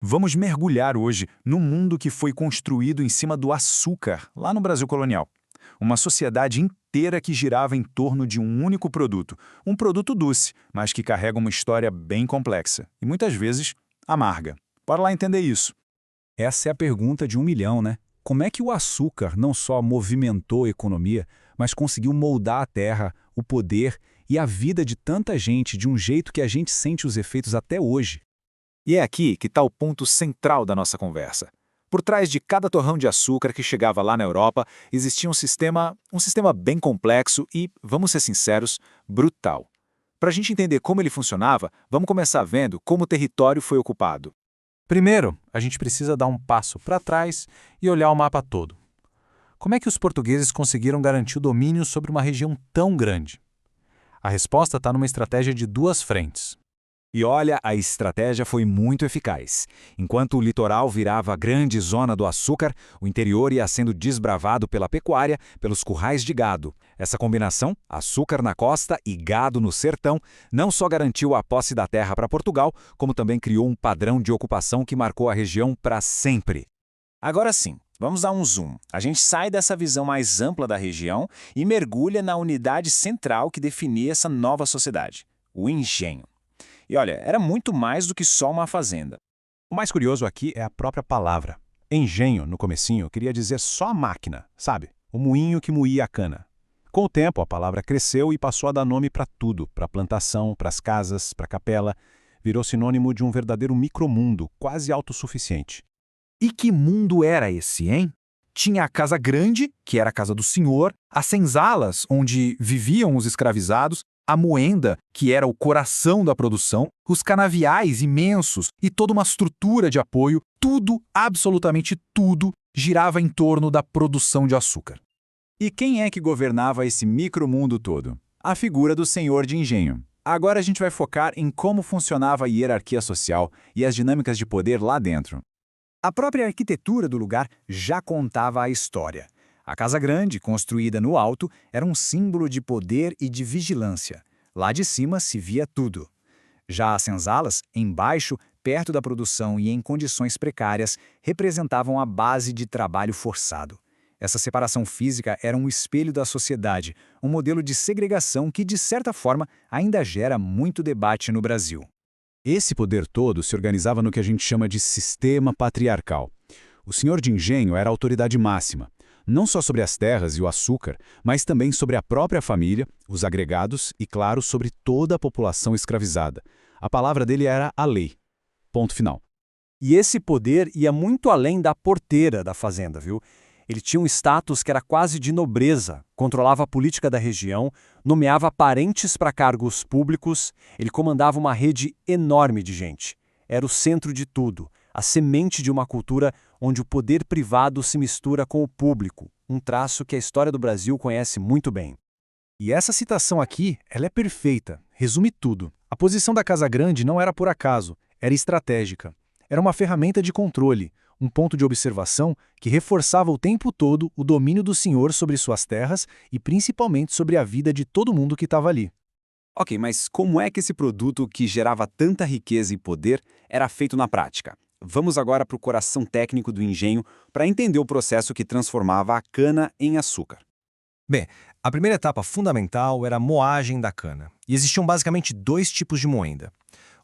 Vamos mergulhar hoje no mundo que foi construído em cima do açúcar, lá no Brasil colonial. Uma sociedade inteira que girava em torno de um único produto. Um produto doce, mas que carrega uma história bem complexa e muitas vezes amarga. Bora lá entender isso. Essa é a pergunta de 1 milhão, né? Como é que o açúcar não só movimentou a economia, mas conseguiu moldar a terra, o poder e a vida de tanta gente de um jeito que a gente sente os efeitos até hoje? E é aqui que está o ponto central da nossa conversa. Por trás de cada torrão de açúcar que chegava lá na Europa, existia um sistema bem complexo e, vamos ser sinceros, brutal. Para a gente entender como ele funcionava, vamos começar vendo como o território foi ocupado. Primeiro, a gente precisa dar um passo para trás e olhar o mapa todo. Como é que os portugueses conseguiram garantir o domínio sobre uma região tão grande? A resposta está numa estratégia de duas frentes. E olha, a estratégia foi muito eficaz. Enquanto o litoral virava a grande zona do açúcar, o interior ia sendo desbravado pela pecuária, pelos currais de gado. Essa combinação, açúcar na costa e gado no sertão, não só garantiu a posse da terra para Portugal, como também criou um padrão de ocupação que marcou a região para sempre. Agora sim, vamos dar um zoom. A gente sai dessa visão mais ampla da região e mergulha na unidade central que definia essa nova sociedade, o engenho. E olha, era muito mais do que só uma fazenda. O mais curioso aqui é a própria palavra. Engenho, no comecinho, queria dizer só a máquina, sabe? O moinho que moía a cana. Com o tempo, a palavra cresceu e passou a dar nome para tudo, para a plantação, para as casas, para a capela. Virou sinônimo de um verdadeiro micromundo, quase autossuficiente. E que mundo era esse, hein? Tinha a casa grande, que era a casa do senhor, as senzalas, onde viviam os escravizados, a moenda, que era o coração da produção, os canaviais imensos e toda uma estrutura de apoio, tudo, absolutamente tudo, girava em torno da produção de açúcar. E quem é que governava esse micromundo todo? A figura do senhor de engenho. Agora a gente vai focar em como funcionava a hierarquia social e as dinâmicas de poder lá dentro. A própria arquitetura do lugar já contava a história. A Casa Grande, construída no alto, era um símbolo de poder e de vigilância. Lá de cima se via tudo. Já as senzalas, embaixo, perto da produção e em condições precárias, representavam a base de trabalho forçado. Essa separação física era um espelho da sociedade, um modelo de segregação que, de certa forma, ainda gera muito debate no Brasil. Esse poder todo se organizava no que a gente chama de sistema patriarcal. O senhor de engenho era a autoridade máxima, não só sobre as terras e o açúcar, mas também sobre a própria família, os agregados e, claro, sobre toda a população escravizada. A palavra dele era a lei. Ponto final. E esse poder ia muito além da porteira da fazenda, viu? Ele tinha um status que era quase de nobreza, controlava a política da região, nomeava parentes para cargos públicos, ele comandava uma rede enorme de gente. Era o centro de tudo, a semente de uma cultura onde o poder privado se mistura com o público, um traço que a história do Brasil conhece muito bem. E essa citação aqui, ela é perfeita, resume tudo. A posição da Casa Grande não era por acaso, era estratégica. Era uma ferramenta de controle, um ponto de observação que reforçava o tempo todo o domínio do senhor sobre suas terras e principalmente sobre a vida de todo mundo que estava ali. Ok, mas como é que esse produto que gerava tanta riqueza e poder era feito na prática? Vamos agora para o coração técnico do engenho para entender o processo que transformava a cana em açúcar. Bem, a primeira etapa fundamental era a moagem da cana. E existiam basicamente dois tipos de moenda.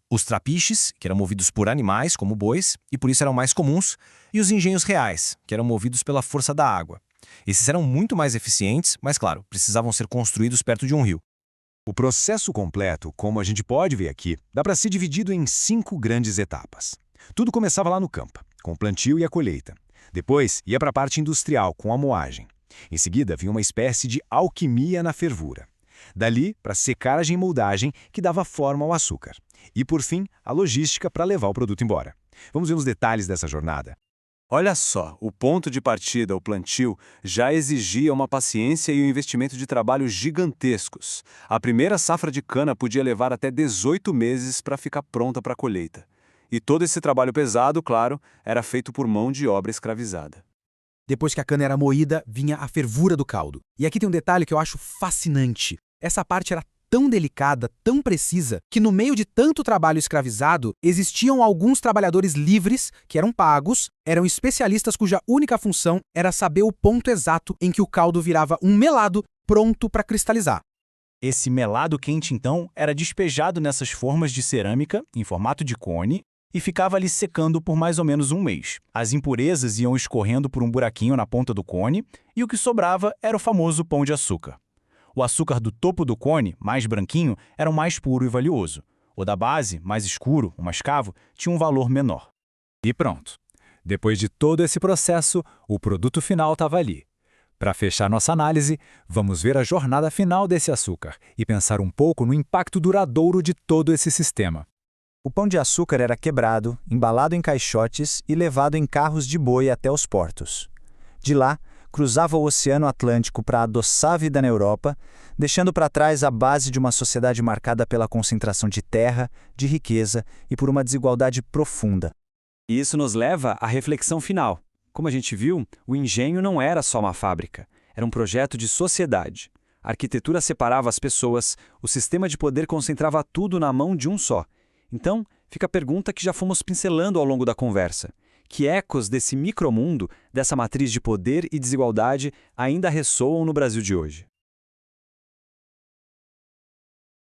Os trapiches, que eram movidos por animais, como bois, e por isso eram mais comuns, e os engenhos reais, que eram movidos pela força da água. Esses eram muito mais eficientes, mas, claro, precisavam ser construídos perto de um rio. O processo completo, como a gente pode ver aqui, dá para ser dividido em 5 grandes etapas. Tudo começava lá no campo, com o plantio e a colheita. Depois ia para a parte industrial, com a moagem. Em seguida vinha uma espécie de alquimia na fervura. Dali para a secagem e moldagem, que dava forma ao açúcar. E, por fim, a logística para levar o produto embora. Vamos ver os detalhes dessa jornada. Olha só, o ponto de partida, o plantio, já exigia uma paciência e um investimento de trabalho gigantescos. A primeira safra de cana podia levar até 18 meses para ficar pronta para a colheita. E todo esse trabalho pesado, claro, era feito por mão de obra escravizada. Depois que a cana era moída, vinha a fervura do caldo. E aqui tem um detalhe que eu acho fascinante. Essa parte era tão delicada, tão precisa, que no meio de tanto trabalho escravizado, existiam alguns trabalhadores livres, que eram pagos, eram especialistas cuja única função era saber o ponto exato em que o caldo virava um melado pronto para cristalizar. Esse melado quente, então, era despejado nessas formas de cerâmica, em formato de cone, e ficava ali secando por mais ou menos um mês. As impurezas iam escorrendo por um buraquinho na ponta do cone, e o que sobrava era o famoso pão de açúcar. O açúcar do topo do cone, mais branquinho, era o mais puro e valioso. O da base, mais escuro, o mascavo, tinha um valor menor. E pronto. Depois de todo esse processo, o produto final estava ali. Para fechar nossa análise, vamos ver a jornada final desse açúcar e pensar um pouco no impacto duradouro de todo esse sistema. O pão de açúcar era quebrado, embalado em caixotes e levado em carros de boi até os portos. De lá, cruzava o Oceano Atlântico para adoçar a vida na Europa, deixando para trás a base de uma sociedade marcada pela concentração de terra, de riqueza e por uma desigualdade profunda. E isso nos leva à reflexão final. Como a gente viu, o engenho não era só uma fábrica, era um projeto de sociedade. A arquitetura separava as pessoas, o sistema de poder concentrava tudo na mão de um só. Então, fica a pergunta que já fomos pincelando ao longo da conversa. Que ecos desse micromundo, dessa matriz de poder e desigualdade, ainda ressoam no Brasil de hoje?